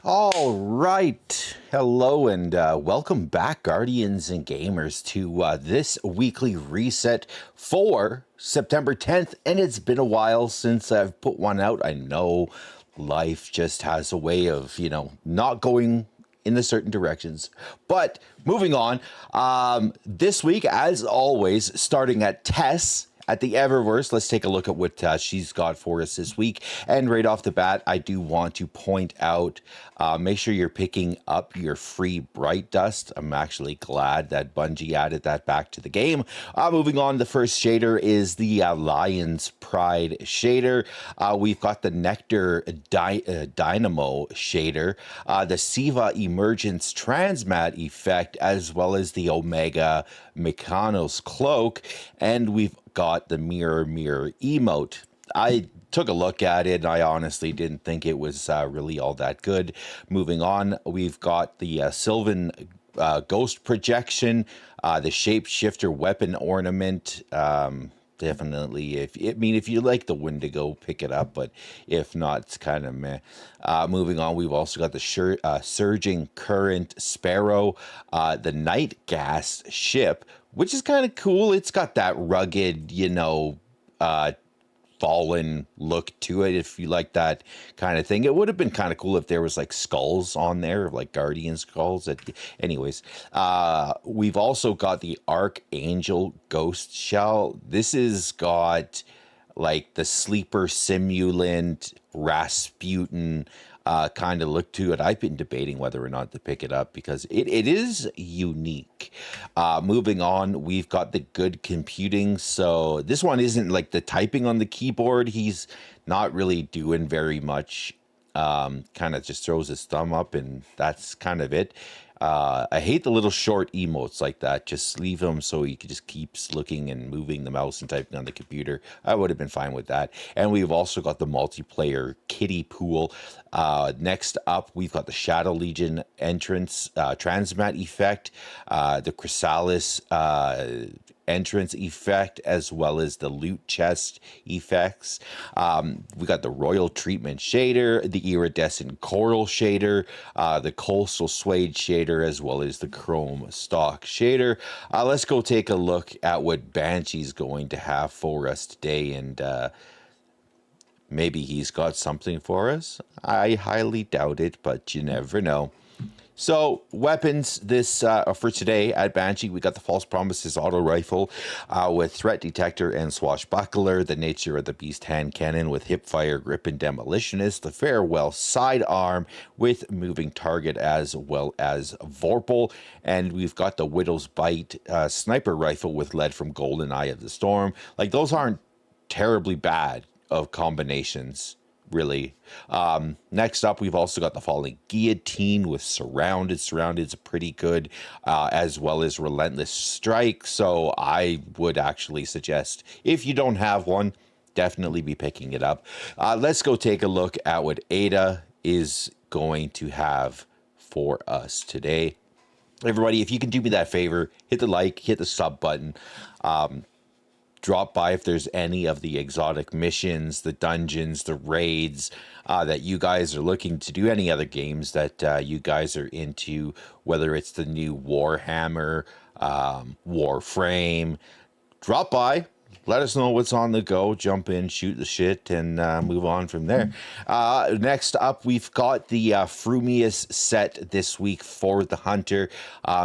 All right. Hello and welcome back, Guardians and Gamers, to this weekly reset for September 10th. And it's been a while since I've put one out. I know life just has a way of, not going in the certain directions. But moving on, this week, as always, starting at Tess at the Eververse, let's take a look at what she's got for us this week. And right off the bat, I do want to point out, make sure you're picking up your free Bright Dust. I'm actually glad that Bungie added that back to the game. Moving on, the first shader is the Lion's Pride shader. We've got the Nectar Dynamo shader, the Siva Emergence Transmat effect, as well as the Omega Mechanos Cloak, and we've got the Mirror emote. I took a look at it, and I honestly didn't think it was really all that good. Moving on, we've got the Sylvan Ghost Projection, the Shapeshifter Weapon Ornament. Definitely, if you like the Wendigo, pick it up, but if not, it's kind of meh. Moving on, we've also got the Surging Current Sparrow, the Night Gas Ship, which is kind of cool. It's got that rugged, fallen look to it, if you like that kind of thing. It would have been kind of cool if there was like skulls on there, like guardian skulls. Anyways, we've also got the Archangel Ghost Shell. This has got like the Sleeper Simulant Rasputin kind of look to it. I've been debating whether or not to pick it up because it is unique. Moving on, we've got the Good Computing. So this one isn't like the typing on the keyboard. He's not really doing very much. Kind of just throws his thumb up and that's kind of it. I hate the little short emotes like that. Just leave them so he just keeps looking and moving the mouse and typing on the computer. I would have been fine with that. And we've also got the multiplayer kiddie pool. Next up, we've got the Shadow Legion entrance transmat effect, the Chrysalis entrance effect, as well as the loot chest effects. We got the Royal Treatment shader, the Iridescent Coral shader, the Coastal Suede shader, as well as the Chrome Stock shader. Let's go take a look at what Banshee's going to have for us today, and maybe he's got something for us. I highly doubt it, but you never know. So, weapons this for today at Banshee, we got the False Promises auto rifle with threat detector and swashbuckler, the Nature of the Beast hand cannon with hipfire, grip, and demolitionist, the Farewell sidearm with moving target, as well as Vorpal, and we've got the Widow's Bite sniper rifle with lead from Golden Eye of the Storm. Like, those aren't terribly bad of combinations, really. Next up, we've also got the Falling Guillotine with Surrounded. Surrounded's pretty good, as well as Relentless Strike. So I would actually suggest, if you don't have one, definitely be picking it up. Let's go take a look at what Ada is going to have for us today. Everybody, if you can do me that favor, hit the like, hit the sub button. Drop by if there's any of the exotic missions, the dungeons, the raids that you guys are looking to do, any other games that you guys are into, whether it's the new Warhammer, Warframe. Drop by. Let us know what's on the go. Jump in, shoot the shit, and move on from there. Next up, we've got the Frumious set this week for the Hunter.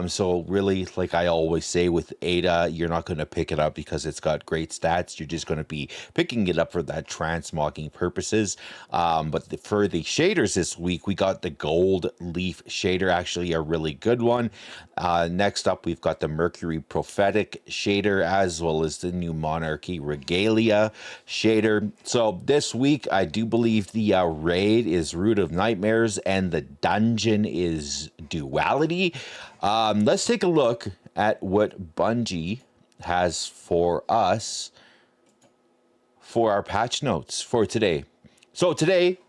So really, like I always say with Ada, you're not going to pick it up because it's got great stats. You're just going to be picking it up for that transmogging purposes. But for the shaders this week, we got the Gold Leaf shader, actually a really good one. Next up, we've got the Mercury Prophetic shader, as well as the new Monarchy Regalia shader. So this week, I do believe the raid is Root of Nightmares and the dungeon is Duality. Let's take a look at what Bungie has for us for our patch notes for today. So today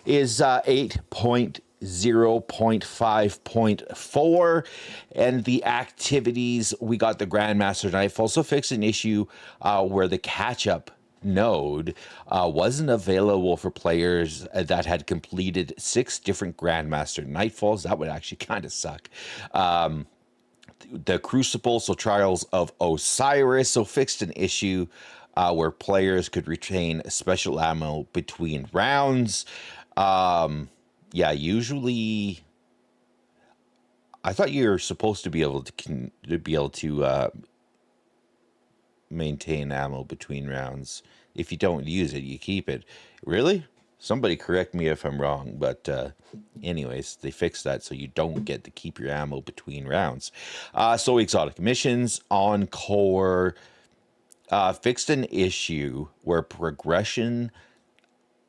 is 8.0.5.4, and the activities, we got the Grandmaster Knife. Also fixed an issue where the catch-up node wasn't available for players that had completed 6 different Grandmaster Nightfalls. That would actually kind of suck. The Crucible, so Trials of Osiris, so fixed an issue where players could retain special ammo between rounds. Yeah, usually I thought you were supposed to be able to maintain ammo between rounds. If you don't use it, you keep it. Really? Somebody correct me if I'm wrong, but anyways, they fixed that so you don't get to keep your ammo between rounds. So exotic missions, Encore fixed an issue where progression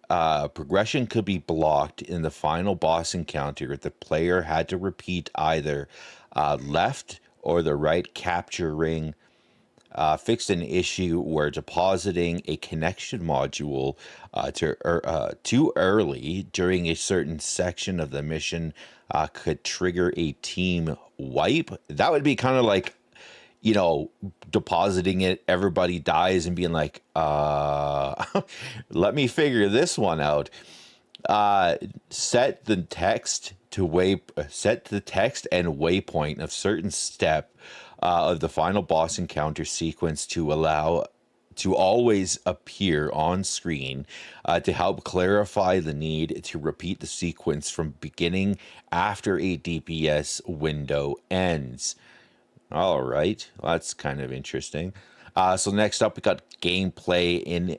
could be blocked in the final boss encounter if the player had to repeat either left or the right capture ring. Fixed an issue where depositing a connection module too early during a certain section of the mission could trigger a team wipe. That would be kind of like, depositing it, everybody dies, and being like, let me figure this one out. Set the text and waypoint of certain step of the final boss encounter sequence to allow to always appear on screen to help clarify the need to repeat the sequence from beginning after a DPS window ends. All right, well, that's kind of interesting. So next up, we got gameplay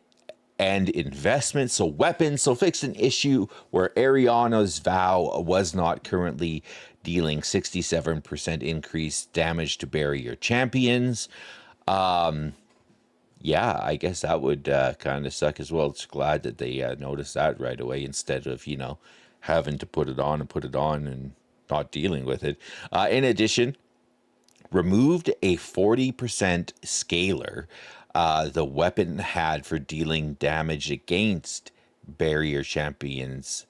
and investment. So weapons. So fixed an issue where Ariana's Vow was not currently dealing 67% increased damage to barrier champions. Yeah, I guess that would kind of suck as well. It's glad that they noticed that right away instead of, having to put it on and not dealing with it. In addition, removed a 40% scaler the weapon had for dealing damage against barrier champions.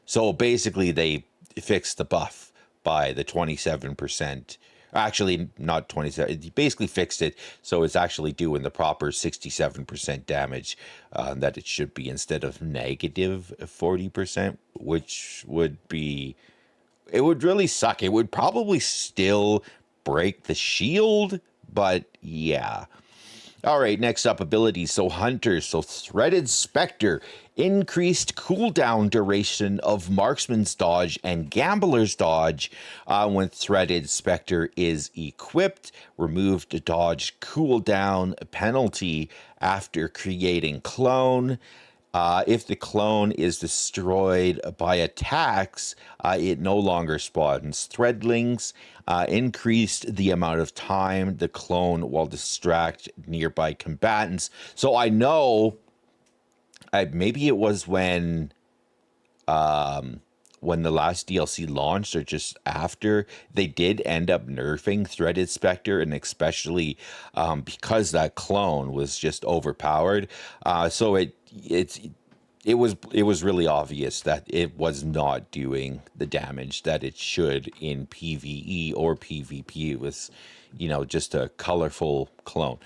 So basically, they fixed the buff by the 27%. Actually, not 27. It basically fixed it so it's actually doing the proper 67% damage that it should be instead of negative 40%, which would be... It would really suck. It would probably still break the shield, but yeah. All right, next up, abilities. So Hunters, so Threaded Spectre, increased cooldown duration of Marksman's Dodge and Gambler's Dodge when Threaded Spectre is equipped, removed dodge cooldown penalty after creating clone. If the clone is destroyed by attacks, it no longer spawns threadlings. Increased the amount of time the clone will distract nearby combatants. So I know, maybe it was when the last DLC launched or just after, they did end up nerfing Threaded Spectre, and especially because that clone was just overpowered. So it was really obvious that it was not doing the damage that it should in PvE or PvP. It was, just a colorful clone.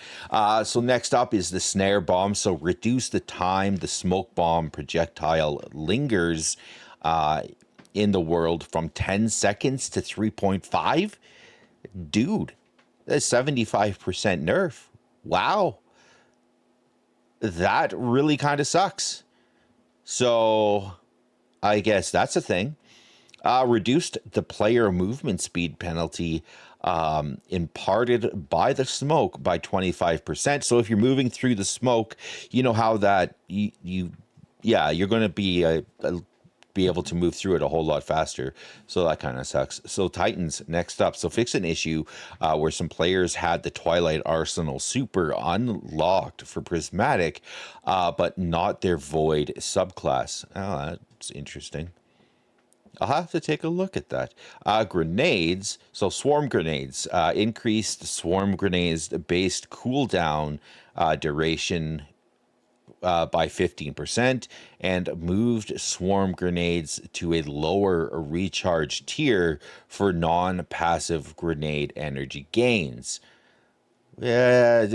So next up is the Snare Bomb. So reduce the time the smoke bomb projectile lingers in the world from 10 seconds to 3.5. Dude, that's 75% nerf. Wow. That really kind of sucks. So I guess that's a thing. Reduced the player movement speed penalty imparted by the smoke by 25%. So if you're moving through the smoke, you know how that you're going to be able to move through it a whole lot faster. So that kind of sucks. So Titans, next up. So fix an issue where some players had the Twilight Arsenal Super unlocked for Prismatic, but not their Void subclass. Oh, that's interesting. I'll have to take a look at that. Grenades. So Swarm Grenades. Increased Swarm Grenades based cooldown duration by 15% and moved Swarm Grenades to a lower recharge tier for non-passive grenade energy gains. Yeah,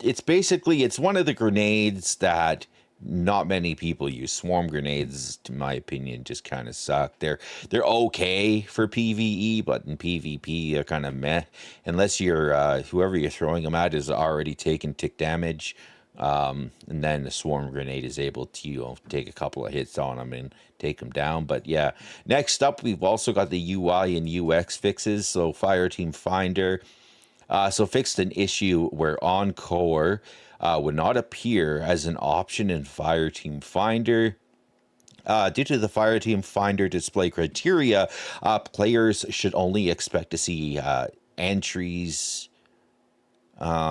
it's basically it's one of the grenades that not many people use. Swarm grenades, to my opinion, just kind of suck. They're okay for PvE, but in PvP, they're kind of meh. Unless you're whoever you're throwing them at is already taking tick damage, and then the swarm grenade is able to take a couple of hits on them and take them down. But yeah, next up we've also got the UI and UX fixes. So Fireteam Finder. So fixed an issue where Encore would not appear as an option in Fireteam Finder. Due to the Fireteam Finder display criteria, players should only expect to see entries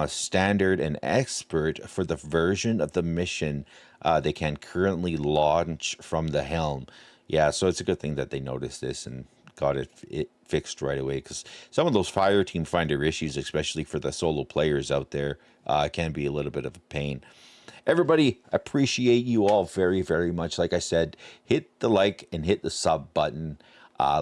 standard and expert for the version of the mission they can currently launch from the helm. Yeah, so it's a good thing that they noticed this and got it fixed right away, because some of those Fireteam Finder issues, especially for the solo players out there, can be a little bit of a pain. Everybody, appreciate you all very, very much. Like I said, hit the like and hit the sub button.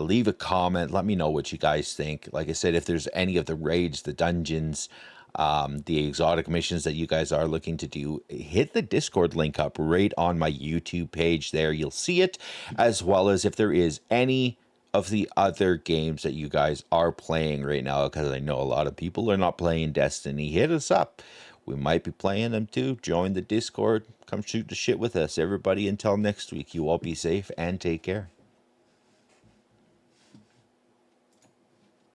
Leave a comment. Let me know what you guys think. Like I said, if there's any of the raids, the dungeons, the exotic missions that you guys are looking to do, hit the Discord link up right on my YouTube page there. You'll see it, as well as if there is any of the other games that you guys are playing right now, because I know a lot of people are not playing Destiny. Hit us up. We might be playing them too. Join the Discord. Come shoot the shit with us. Everybody, until next week, you all be safe and take care.